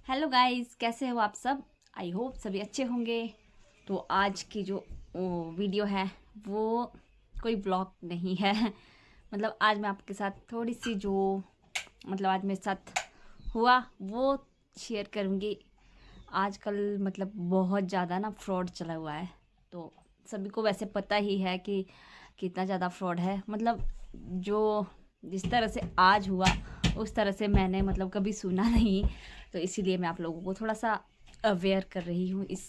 Hello guys, कैसे हो आप सब। आई होप सभी अच्छे होंगे। तो आज की जो वीडियो है वो कोई ब्लॉग नहीं है। मतलब आज मैं आपके साथ थोड़ी सी जो आज मेरे साथ हुआ वो शेयर करूँगी। आजकल बहुत ज़्यादा ना फ्रॉड चला हुआ है। तो सभी को वैसे पता ही है कि कितना ज़्यादा फ्रॉड है। जो जिस तरह से आज हुआ उस तरह से मैंने कभी सुना नहीं। तो इसीलिए मैं आप लोगों को थोड़ा सा अवेयर कर रही हूँ इस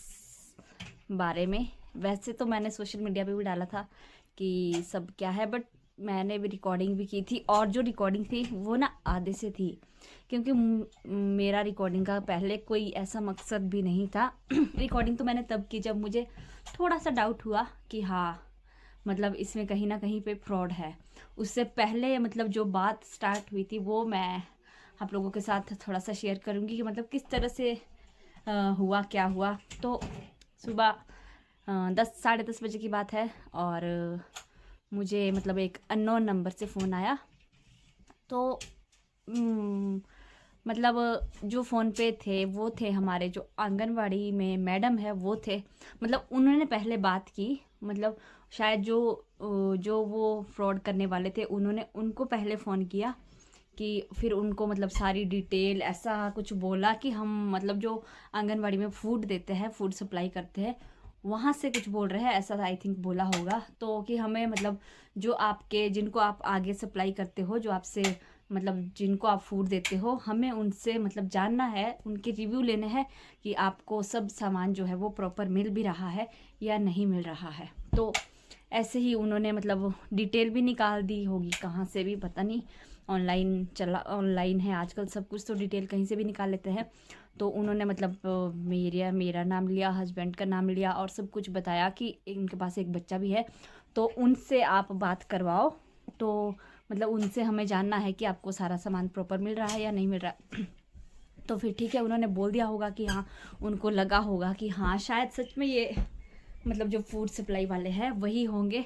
बारे में। वैसे तो मैंने सोशल मीडिया पे भी डाला था कि सब क्या है, बट मैंने भी रिकॉर्डिंग भी की थी, और जो रिकॉर्डिंग थी वो ना आधे से थी, क्योंकि मेरा रिकॉर्डिंग का पहले कोई ऐसा मकसद भी नहीं था। रिकॉर्डिंग तो मैंने तब की जब मुझे थोड़ा सा डाउट हुआ कि हाँ इसमें कहीं ना कहीं पे फ्रॉड है। उससे पहले जो बात स्टार्ट हुई थी वो मैं आप लोगों के साथ थोड़ा सा शेयर करूँगी कि किस तरह से हुआ क्या हुआ। तो सुबह 10 साढ़े 10 बजे की बात है, और मुझे एक अननोन नंबर से फ़ोन आया। तो उम, जो फ़ोन पे थे वो थे हमारे जो आंगनवाड़ी में मैडम है वो थे। उन्होंने पहले बात की। शायद जो वो फ्रॉड करने वाले थे उन्होंने उनको पहले फ़ोन किया कि फिर उनको सारी डिटेल ऐसा कुछ बोला कि हम जो आंगनवाड़ी में फूड देते हैं, फूड सप्लाई करते हैं, वहाँ से कुछ बोल रहे हैं, ऐसा आई थिंक बोला होगा। तो कि हमें जो आपके जिनको आप आगे सप्लाई करते हो, जो आपसे जिनको आप फूड देते हो, हमें उनसे जानना है, उनके रिव्यू लेने हैं कि आपको सब सामान जो है वो प्रॉपर मिल भी रहा है या नहीं मिल रहा है। तो ऐसे ही उन्होंने डिटेल भी निकाल दी होगी, कहाँ से भी पता नहीं। ऑनलाइन है आजकल सब कुछ, तो डिटेल कहीं से भी निकाल लेते हैं। तो उन्होंने मेरा नाम लिया, हस्बैंड का नाम लिया, और सब कुछ बताया कि इनके पास एक बच्चा भी है, तो उनसे आप बात करवाओ। तो उनसे हमें जानना है कि आपको सारा सामान प्रॉपर मिल रहा है या नहीं मिल रहा। तो फिर ठीक है, उन्होंने बोल दिया होगा कि हाँ, उनको लगा होगा कि हाँ शायद सच में ये जो फूड सप्लाई वाले हैं वही होंगे।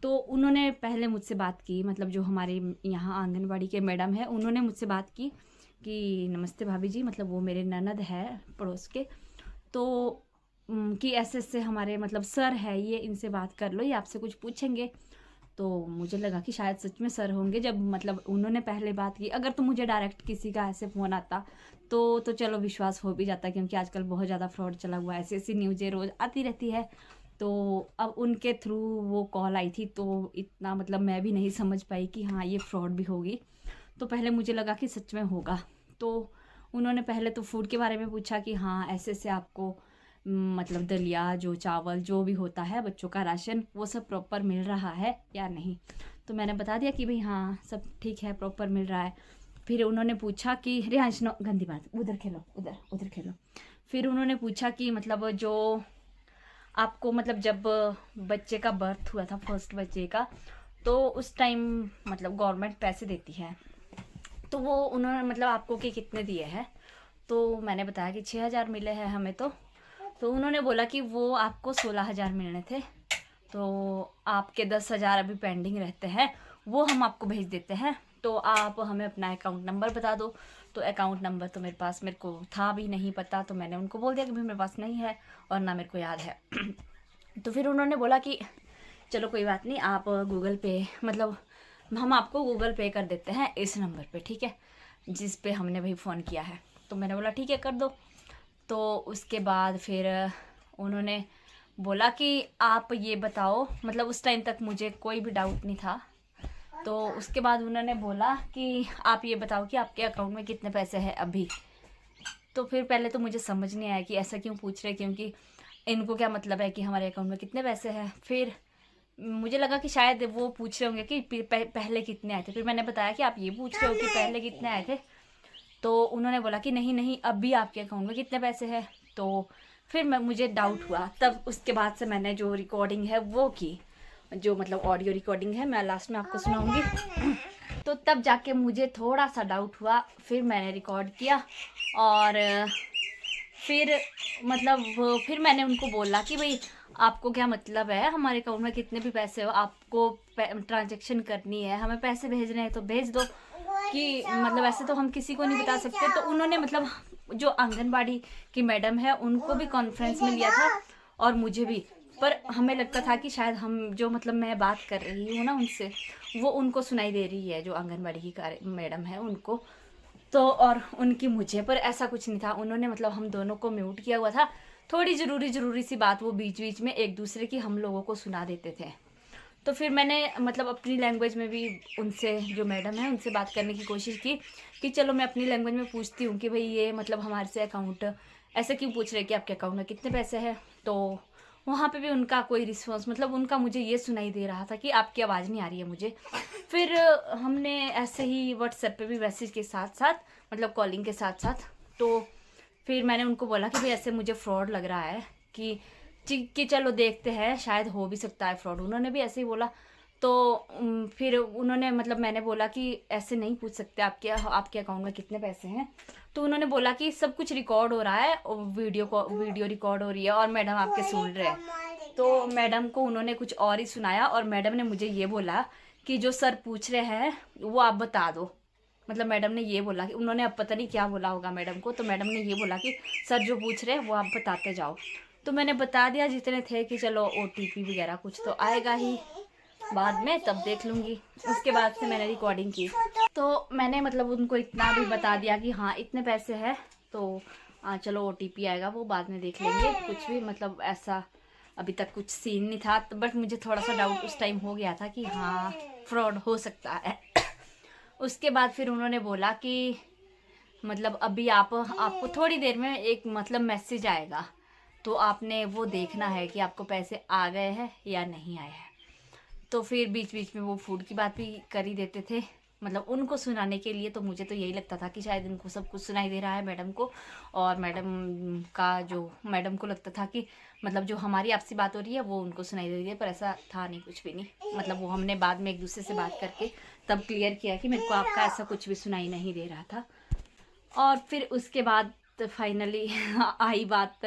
तो उन्होंने पहले मुझसे बात की, जो हमारे यहाँ आंगनवाड़ी के मैडम है उन्होंने मुझसे बात की कि नमस्ते भाभी जी, वो मेरे ननद है पड़ोस के। तो कि ऐसे ऐसे हमारे सर है ये, इनसे बात कर लो, ये आपसे कुछ पूछेंगे। तो मुझे लगा कि शायद सच में सर होंगे, जब उन्होंने पहले बात की। अगर तो मुझे डायरेक्ट किसी का ऐसे फ़ोन आता तो चलो विश्वास हो भी जाता, क्योंकि आजकल बहुत ज़्यादा फ्रॉड चला हुआ है, ऐसी ऐसी न्यूज़ें रोज़ आती रहती है। तो अब उनके थ्रू वो कॉल आई थी, तो इतना मैं भी नहीं समझ पाई कि हाँ ये फ्रॉड भी होगी। तो पहले मुझे लगा कि सच में होगा। तो उन्होंने पहले तो फूड के बारे में पूछा कि हाँ ऐसे ऐसे आपको दलिया, जो चावल जो भी होता है बच्चों का राशन, वो सब प्रॉपर मिल रहा है या नहीं। तो मैंने बता दिया कि भाई हाँ सब ठीक है, प्रॉपर मिल रहा है। फिर उन्होंने पूछा कि रियांश, नो गंदी बात, उधर खेलो, उधर उधर खेलो। फिर उन्होंने पूछा कि जो आपको जब बच्चे का बर्थ हुआ था, फर्स्ट बच्चे का, तो उस टाइम गवर्नमेंट पैसे देती है, तो वो उन्होंने आपको कि कितने दिए हैं। तो मैंने बताया कि 6,000 मिले हैं हमें। तो उन्होंने बोला कि वो आपको 16,000 मिलने थे, तो आपके 10,000 अभी पेंडिंग रहते हैं, वो हम आपको भेज देते हैं। तो आप हमें अपना अकाउंट नंबर बता दो। तो अकाउंट नंबर तो मेरे को था भी नहीं पता, तो मैंने उनको बोल दिया कि भाई मेरे पास नहीं है और ना मेरे को याद है। तो फिर उन्होंने बोला कि चलो कोई बात नहीं, आप गूगल पे हम आपको गूगल पे कर देते हैं इस नंबर पे, ठीक है, जिस पे हमने भाई फ़ोन किया है। तो मैंने बोला ठीक है कर दो। तो उसके बाद फिर उन्होंने बोला कि आप ये बताओ, उस टाइम तक मुझे कोई भी डाउट नहीं था। तो उसके बाद उन्होंने बोला कि आप ये बताओ कि आपके अकाउंट में कितने पैसे हैं अभी। तो फिर पहले तो मुझे समझ नहीं आया कि ऐसा क्यों पूछ रहे, क्योंकि इनको क्या मतलब है कि हमारे अकाउंट में कितने पैसे हैं। फिर मुझे लगा कि शायद वो पूछ रहे होंगे कि पहले कितने आए थे। फिर मैंने बताया कि आप ये पूछ रहे हो कि पहले कितने आए थे। तो उन्होंने बोला कि नहीं नहीं, अभी आपके अकाउंट में कितने पैसे हैं। तो फिर मुझे डाउट हुआ, तब उसके बाद से मैंने जो रिकॉर्डिंग है वो की, जो ऑडियो रिकॉर्डिंग है, मैं लास्ट में आपको सुनाऊंगी। तो तब जाके मुझे थोड़ा सा डाउट हुआ, फिर मैंने रिकॉर्ड किया। और फिर फिर मैंने उनको बोला कि भाई आपको क्या मतलब है, हमारे अकाउंट में कितने भी पैसे हो, आपको ट्रांजैक्शन करनी है, हमें पैसे भेजने हैं तो भेज दो, कि ऐसे तो हम किसी को नहीं बता सकते। तो उन्होंने जो आंगनबाड़ी की मैडम है उनको भी कॉन्फ्रेंस में लिया था और मुझे भी, पर हमें लगता था कि शायद हम जो मतलब मैं बात कर रही हूँ ना उनसे, वो उनको सुनाई दे रही है, जो आंगनबाड़ी की मैडम है उनको, तो और उनकी मुझे, पर ऐसा कुछ नहीं था। उन्होंने मतलब हम दोनों को म्यूट किया हुआ था। थोड़ी ज़रूरी सी बात वो बीच बीच में एक दूसरे की हम लोगों को सुना देते थे। तो फिर मैंने मतलब अपनी लैंग्वेज में भी उनसे, जो मैडम है उनसे बात करने की कोशिश की कि चलो मैं अपनी लैंग्वेज में पूछती हूँ कि भाई ये मतलब हमारे से अकाउंट ऐसे क्यों पूछ रहे कि आपके अकाउंट में कितने पैसे हैं। तो वहाँ पे भी उनका कोई रिस्पॉन्स, मतलब उनका मुझे ये सुनाई दे रहा था कि आपकी आवाज़ नहीं आ रही है मुझे। फिर हमने ऐसे ही व्हाट्सएप पे भी मैसेज के साथ साथ, मतलब कॉलिंग के साथ साथ, तो फिर मैंने उनको बोला कि भाई ऐसे मुझे फ्रॉड लग रहा है कि चलो देखते हैं, शायद हो भी सकता है फ्रॉड। उन्होंने भी ऐसे ही बोला। तो फिर उन्होंने मतलब मैंने बोला कि ऐसे नहीं पूछ सकते आपके अकाउंट में कितने पैसे हैं। तो उन्होंने बोला कि सब कुछ रिकॉर्ड हो रहा है और वीडियो रिकॉर्ड हो रही है और मैडम आपके सुन रहे हैं। तो मैडम को उन्होंने कुछ और ही सुनाया और मैडम ने मुझे ये बोला कि जो सर पूछ रहे हैं वो आप बता दो। मतलब मैडम ने ये बोला कि उन्होंने, अब पता नहीं क्या बोला होगा मैडम को, तो मैडम ने ये बोला कि सर जो पूछ रहे हैं वो आप बताते जाओ। तो मैंने बता दिया जितने थे कि चलो OTP वगैरह कुछ तो आएगा ही बाद में, तब देख लूँगी। उसके बाद से मैंने रिकॉर्डिंग की, तो मैंने मतलब उनको इतना भी बता दिया कि हाँ इतने पैसे हैं, तो चलो OTP आएगा वो बाद में देख लेंगे। कुछ भी मतलब ऐसा अभी तक कुछ सीन नहीं था, बट मुझे थोड़ा सा डाउट उस टाइम हो गया था कि हाँ फ्रॉड हो सकता है। उसके बाद फिर उन्होंने बोला कि मतलब अभी आपको थोड़ी देर में एक मतलब मैसेज आएगा, तो आपने वो देखना है कि आपको पैसे आ गए हैं या नहीं आए हैं। तो फिर बीच बीच में वो फूड की बात भी कर ही देते थे, मतलब उनको सुनाने के लिए। तो मुझे तो यही लगता था कि शायद इनको सब कुछ सुनाई दे रहा है मैडम को, और मैडम को लगता था कि मतलब जो हमारी आपसी बात हो रही है वो उनको सुनाई दे रही है, पर ऐसा था नहीं, कुछ भी नहीं। मतलब वो हमने बाद में एक दूसरे से बात करके तब क्लियर किया कि मेरे को आपका ऐसा कुछ भी सुनाई नहीं दे रहा था। और फिर उसके बाद फाइनली आई बात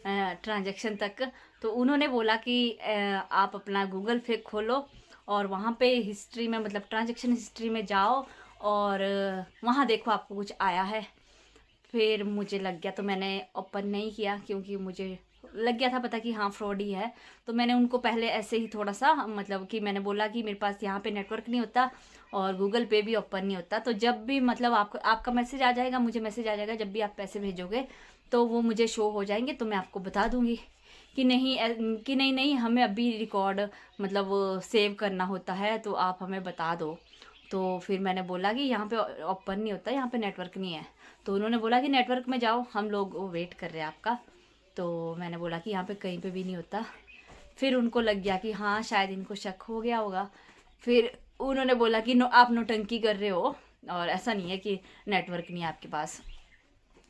ट्रांजैक्शन तक। तो उन्होंने बोला कि आप अपना गूगल पे खोलो और वहाँ पे हिस्ट्री में, मतलब ट्रांजैक्शन हिस्ट्री में जाओ और वहाँ देखो आपको कुछ आया है। फिर मुझे लग गया, तो मैंने ओपन नहीं किया क्योंकि मुझे लग गया था पता कि हाँ फ्रॉड ही है। तो मैंने उनको पहले ऐसे ही थोड़ा सा मतलब कि मैंने बोला कि मेरे पास यहाँ पे नेटवर्क नहीं होता और गूगल पे भी ओपन नहीं होता, तो जब भी मतलब आपका मैसेज आ जाएगा, मुझे मैसेज आ जाएगा, जब भी आप पैसे भेजोगे तो वो मुझे शो हो जाएंगे, तो मैं आपको बता दूंगी कि नहीं हमें अभी रिकॉर्ड मतलब सेव करना होता है, तो आप हमें बता दो। तो फिर मैंने बोला कि यहाँ पे ओपन नहीं होता, यहाँ पे नेटवर्क नहीं है। तो उन्होंने बोला कि नेटवर्क में जाओ, हम लोग वेट कर रहे हैं आपका। तो मैंने बोला कि यहाँ पे कहीं पे भी नहीं होता। फिर उनको लग गया कि हाँ शायद इनको शक हो गया होगा। फिर उन्होंने बोला कि आप नौटंकी कर रहे हो और ऐसा नहीं है कि नेटवर्क नहीं है आपके पास।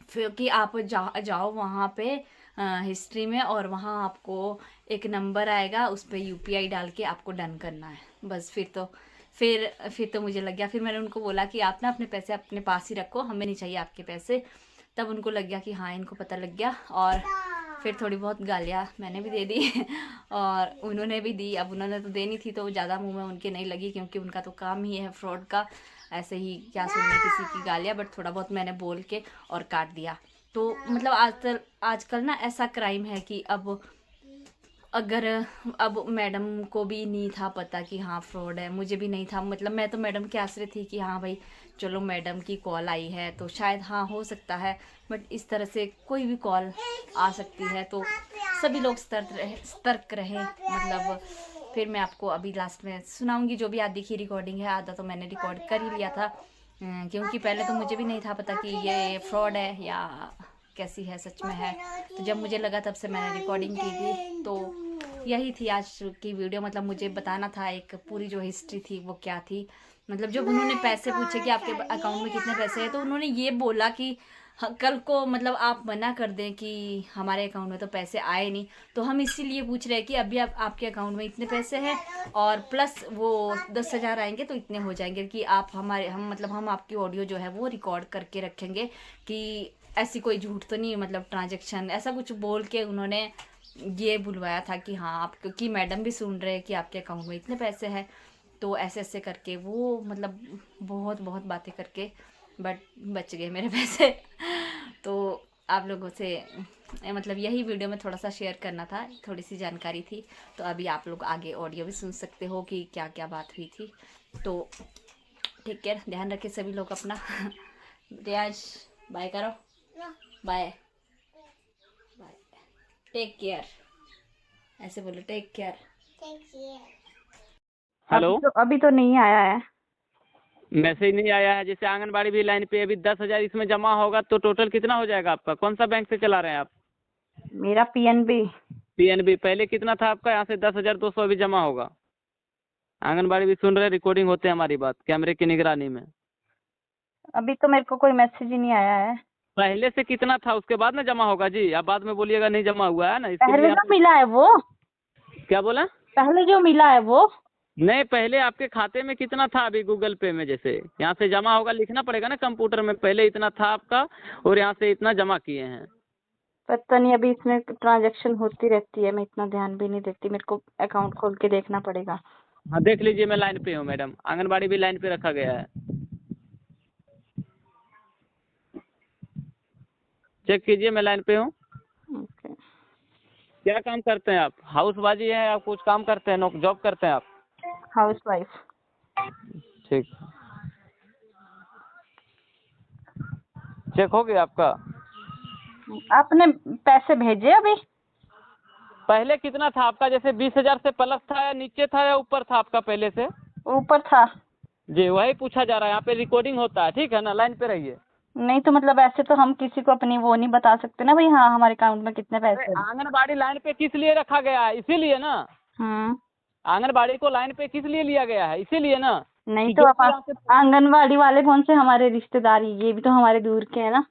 फिर कि आप जाओ वहाँ पे हिस्ट्री में, और वहाँ आपको एक नंबर आएगा, उस पर UPI डाल के आपको डन करना है बस। फिर तो मुझे लग गया। फिर मैंने उनको बोला कि आप ना अपने पैसे अपने पास ही रखो, हमें नहीं चाहिए आपके पैसे। तब उनको लग गया कि हाँ इनको पता लग गया, और फिर थोड़ी बहुत गालियाँ मैंने भी दे दी और उन्होंने भी दी। अब उन्होंने तो देनी थी तो ज़्यादा मुंह में उनके नहीं लगी, क्योंकि उनका तो काम ही है फ्रॉड का, ऐसे ही क्या सुनने किसी की गालियाँ। बट थोड़ा बहुत मैंने बोल के और काट दिया। तो मतलब आजकल ना ऐसा क्राइम है कि अब मैडम को भी नहीं था पता कि हाँ फ्रॉड है, मुझे भी नहीं था। मतलब मैं तो मैडम के आसरे थी कि हाँ भाई चलो मैडम की कॉल आई है तो शायद हाँ हो सकता है, बट इस तरह से कोई भी कॉल आ सकती है, तो सभी लोग सतर्क रहे। मतलब फिर मैं आपको अभी लास्ट में सुनाऊंगी जो भी आधी की रिकॉर्डिंग है। आधा तो मैंने रिकॉर्ड कर ही लिया था, क्योंकि पहले तो मुझे भी नहीं था पता कि ये फ्रॉड है या कैसी है, सच में है। तो जब मुझे लगा तब से मैंने रिकॉर्डिंग की थी। तो यही थी आज की वीडियो। मतलब मुझे बताना था एक पूरी जो हिस्ट्री थी वो क्या थी। मतलब जब उन्होंने पैसे पूछे कि आपके अकाउंट में कितने पैसे हैं, तो उन्होंने ये बोला कि कल को मतलब आप मना कर दें कि हमारे अकाउंट में तो पैसे आए नहीं, तो हम इसीलिए पूछ रहे हैं कि अभी आपके अकाउंट में इतने पैसे हैं और प्लस वो 10,000 आएंगे तो इतने हो जाएंगे कि हम आपकी ऑडियो जो है वो रिकॉर्ड करके रखेंगे कि ऐसी कोई झूठ तो नहीं, मतलब ट्रांजैक्शन ऐसा कुछ बोल के उन्होंने ये बुलवाया था कि हाँ आप, क्योंकि मैडम भी सुन रहे हैं कि आपके अकाउंट में इतने पैसे हैं। तो ऐसे करके वो मतलब बहुत बातें करके बट बच गए मेरे पैसे। तो आप लोगों से मतलब यही वीडियो में थोड़ा सा शेयर करना था, थोड़ी सी जानकारी थी। तो अभी आप लोग आगे ऑडियो भी सुन सकते हो कि क्या क्या बात हुई थी। तो टेक केयर, ध्यान रखें सभी लोग अपना। रियाज बाय करो, बाय बाय, टेक केयर, ऐसे बोलो, टेक केयर। हेलो, अभी तो नहीं आया है मैसेज नहीं आया है। जैसे आंगनबाड़ी भी लाइन पे अभी 10,000 इसमें जमा होगा तो टोटल कितना हो जाएगा आपका? कौन सा बैंक से चला रहे हैं आप? मेरा पीएनबी। पीएनबी। पहले कितना था आपका? यहाँ से 10,200 अभी जमा होगा। आंगनबाड़ी भी सुन रहे, रिकॉर्डिंग होते हैं हमारी बात कैमरे की निगरानी में। अभी तो मेरे को कोई मैसेज ही नहीं आया है। पहले से कितना था उसके बाद ना जमा होगा जी। आप बाद में बोलिएगा नहीं जमा हुआ है ना, इसके पहले लिए जो आप मिला है वो, क्या बोला? पहले जो मिला है वो। नहीं, पहले आपके खाते में कितना था अभी गूगल पे में? जैसे यहाँ से जमा होगा, लिखना पड़ेगा ना कंप्यूटर में, पहले इतना था आपका और यहाँ से इतना जमा किए हैं। पता नहीं, अभी इसमें ट्रांजैक्शन होती रहती है, मैं इतना ध्यान भी नहीं देती, मेरे को अकाउंट खोल के देखना पड़ेगा। हाँ देख लीजिए, मैं लाइन पे हूँ मैडम, आंगनबाड़ी भी लाइन पे रखा गया है। चेक कीजिए, मैं लाइन पे हूँ। ओके। क्या काम करते हैं आप? हाउस बाजी है या कुछ काम करते हैं, जॉब करते हैं आप? House wife. ठीक, चेक हो गया आपका? आपने पैसे भेजे अभी? पहले कितना था आपका? जैसे 20,000 से प्लस था या नीचे था या ऊपर था आपका पहले से? ऊपर था। जी वही पूछा जा रहा है, यहाँ पे रिकॉर्डिंग होता है, ठीक है ना? लाइन पे रहिए। नहीं तो मतलब ऐसे तो हम किसी को अपनी वो नहीं बता सकते ना भाई, हाँ हमारे अकाउंट में कितने अरे पैसे हैं। आंगनबाड़ी लाइन पे किस लिए रखा गया है? इसीलिए ना। हम्म। आंगनबाड़ी को लाइन पे किस लिए लिया गया है? इसीलिए ना नहीं कि तो जो भी आप यहाँ से आंगनवाड़ी वाले कौन से हमारे रिश्तेदार, ये भी तो हमारे दूर के हैं ना।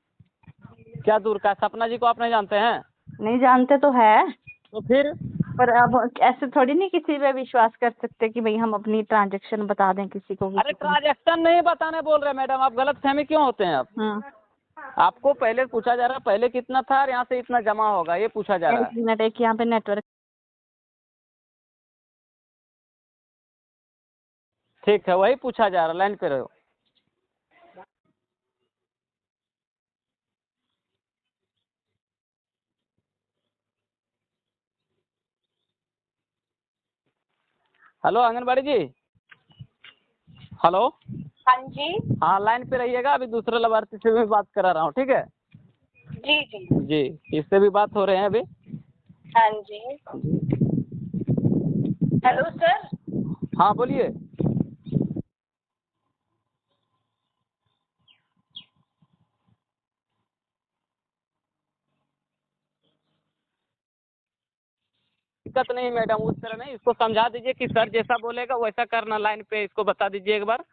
क्या दूर का? सपना जी को आप नहीं जानते हैं? नहीं जानते तो है, तो फिर पर अब ऐसे थोड़ी नहीं किसी पे विश्वास कर सकते कि भाई हम अपनी ट्रांजैक्शन बता दें किसी को, अरे किसी को। ट्रांजेक्शन नहीं बताने बोल रहे मैडम, आप गलत फहमी क्यों होते हैं आप? हम्म। आपको पहले पूछा जा रहा है पहले कितना था और यहाँ से इतना जमा होगा, ये पूछा जा रहा एक है। मिनट, एक यहाँ पे नेटवर्क। ठीक है, वही पूछा जा रहा है, लाइन पे रहो। हेलो आंगनबाड़ी जी, हेलो। हाँ जी। हाँ लाइन पे रहिएगा, अभी दूसरे लाभार्थी से भी बात करा रहा हूँ, ठीक है? जी जी। जी, इससे भी बात हो रहे हैं अभी। हाँ जी। Hello sir. हाँ बोलिए। दिक्कत नहीं मैडम, उस तरह नहीं, इसको समझा दीजिए कि सर जैसा बोलेगा वैसा करना, लाइन पे इसको बता दीजिए एक बार।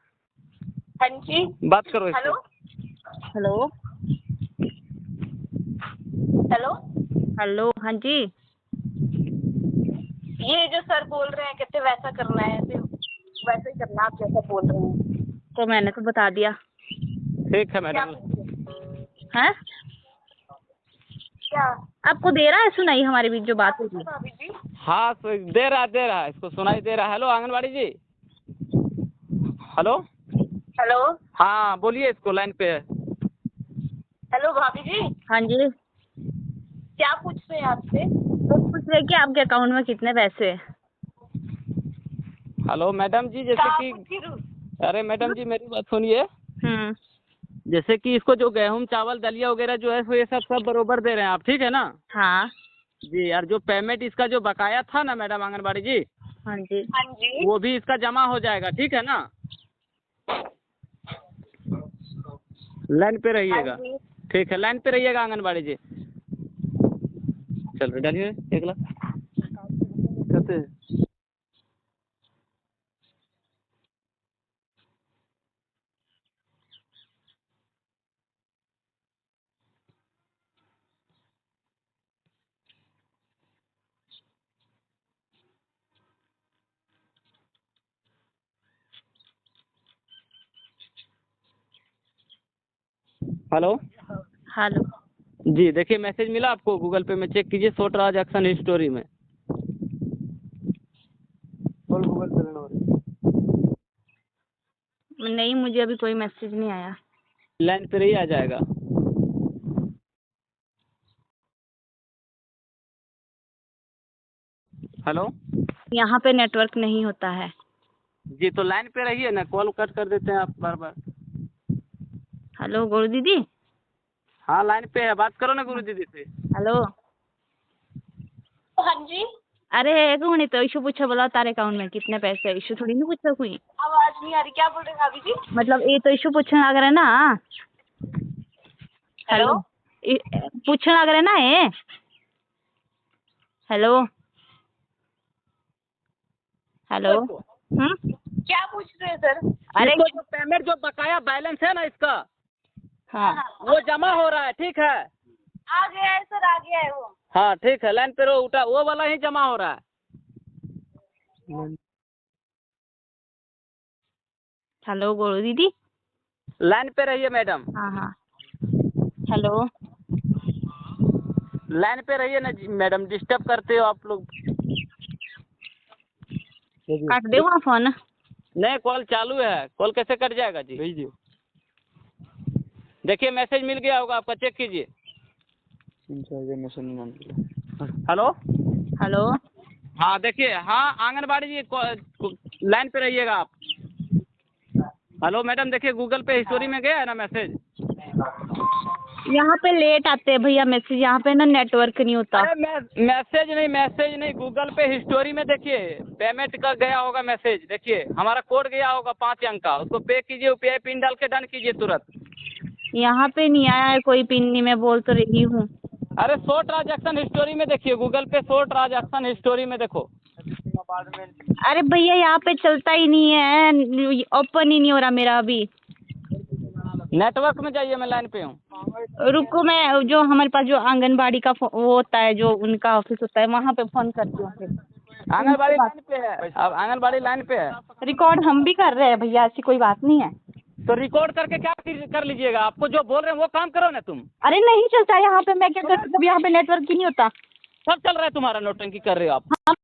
हाँ जी। बात करो इससे। Hello hello. हेलो। हेलो, हाँ जी। ये जो सर बोल रहे हैं कहते वैसा करना है, ऐसे वैसे ही करना, आप जैसा बोल रहे हैं। तो मैंने तो बता दिया ठीक है क्या मैडम। है। क्या आपको दे रहा है सुनाई हमारे बीच जो बात होगी? भाभी जी? हाँ दे रहा है, इसको सुनाई दे रहा है। हेलो आंगनबाड़ी जी, हेलो। हेलो। हाँ बोलिए, इसको लाइन पे है। हेलो भाभी जी, हाँ जी। क्या पूछ रहे हैं आपसे? वो पूछ रहे कि आपके अकाउंट में कितने पैसे हैं। हेलो मैडम जी, जैसे क्या कि पूछ रही? अरे मैडम जी मेरी बात सुनिए। हम्म। जैसे कि इसको जो गेहूं चावल दलिया वगैरह जो है, सो ये सब बरोबर दे रहे हैं आप, ठीक है ना? हाँ। जी, और जो पेमेंट इसका जो बकाया था ना मैडम आंगनबाड़ी जी, हाँ जी। हाँ जी। वो भी इसका जमा हो जाएगा, ठीक है ना? लाइन पे हाँ रहिएगा। जी। ठीक है, लाइन पे रहिएगा आंगनबाड़ी जी। चल डालिए 1 लाख कहते हैं। Hello hello. जी, देखिए मैसेज मिला आपको गूगल पे में, चेक कीजिए, शो ट्रांजैक्शन हिस्टोरी में। नहीं, मुझे अभी कोई मैसेज नहीं आया। लाइन पे रही, आ जाएगा। हेलो यहाँ पे नेटवर्क नहीं होता है। जी, तो लाइन पे रहिए ना, कॉल कट कर देते हैं आप बार बार। हेलो गुरु दीदी। हाँ लाइन पे है, बात करो ना गुरु दीदी से। हेलो। हाँ जी, अरे एक मिनट, तो इशू पूछो, बोला तारे अकाउंट में कितने पैसे है, इशू थोड़ी नहीं पूछो कोई। आवाज नहीं आ रही, क्या बोल रहे हैं भाभी जी? मतलब ये तो इशू पूछने लग रहे ना। हेलो? पूछने लग रहे ना ये। Hello hello. क्या पूछ रहे हैं सर? अरे इसको जो पेमेंट जो बकाया बैलेंस है ना इसका, हाँ वो जमा हो रहा है, ठीक है। आ गया है सर, आ गया है वो। हाँ ठीक है, लाइन पे रहो, उठा वो वाला ही जमा हो रहा है। हेलो गुरु दीदी। लाइन पे रहिए मैडम, हाँ हाँ। हेलो। लाइन पे रहिए ना जी मैडम, डिस्टर्ब करते हो आप लोग। काट दे वहाँ फोन। नहीं, कॉल चालू है, कॉल कैसे कट जाएगा जी? भेजिए। देखिए मैसेज मिल गया होगा आपका, चेक कीजिए। हेलो। हेलो। हाँ देखिए, हाँ आंगनबाड़ी जी, लाइन पे रहिएगा आप। हेलो मैडम, देखिए गूगल पे हिस्टोरी में गया है ना मैसेज। यहाँ पे लेट आते हैं भैया मैसेज, यहाँ पे ना नेटवर्क नहीं होता। अरे मैसेज नहीं, गूगल पे हिस्टोरी में देखिए पेमेंट का गया होगा मैसेज। देखिए हमारा कोड गया होगा 5 अंक का, उसको पे कीजिए, UPI पिन डाल के डन कीजिए तुरंत। यहाँ पे नहीं आया है कोई पिन, नहीं, मैं बोल तो रही हूँ। अरे शो ट्रांजैक्शन हिस्टोरी में देखिए, गूगल पे शो ट्रांजैक्शन हिस्टोरी में देखो। अरे भैया यहाँ पे चलता ही नहीं है, ओपन ही नहीं हो रहा मेरा अभी। नेटवर्क में जाइए, मैं लाइन पे हूँ। रुको, मैं जो हमारे पास जो आंगनबाड़ी का वो होता है, जो उनका ऑफिस होता है, वहाँ पे फोन करती हूँ फिर। आंगनबाड़ी लाइन पे है, अब आंगनबाड़ी लाइन पे है। रिकॉर्ड हम भी कर रहे हैं भैया, ऐसी कोई बात नहीं है। तो रिकॉर्ड करके क्या कर लीजिएगा, आपको जो बोल रहे हैं वो काम करो ना तुम। अरे नहीं चलता यहाँ पे, मैं क्या करूँ, जब यहाँ पे नेटवर्क ही नहीं होता। सब चल रहा है, तुम्हारा नौटंकी कर रहे हो आप। हम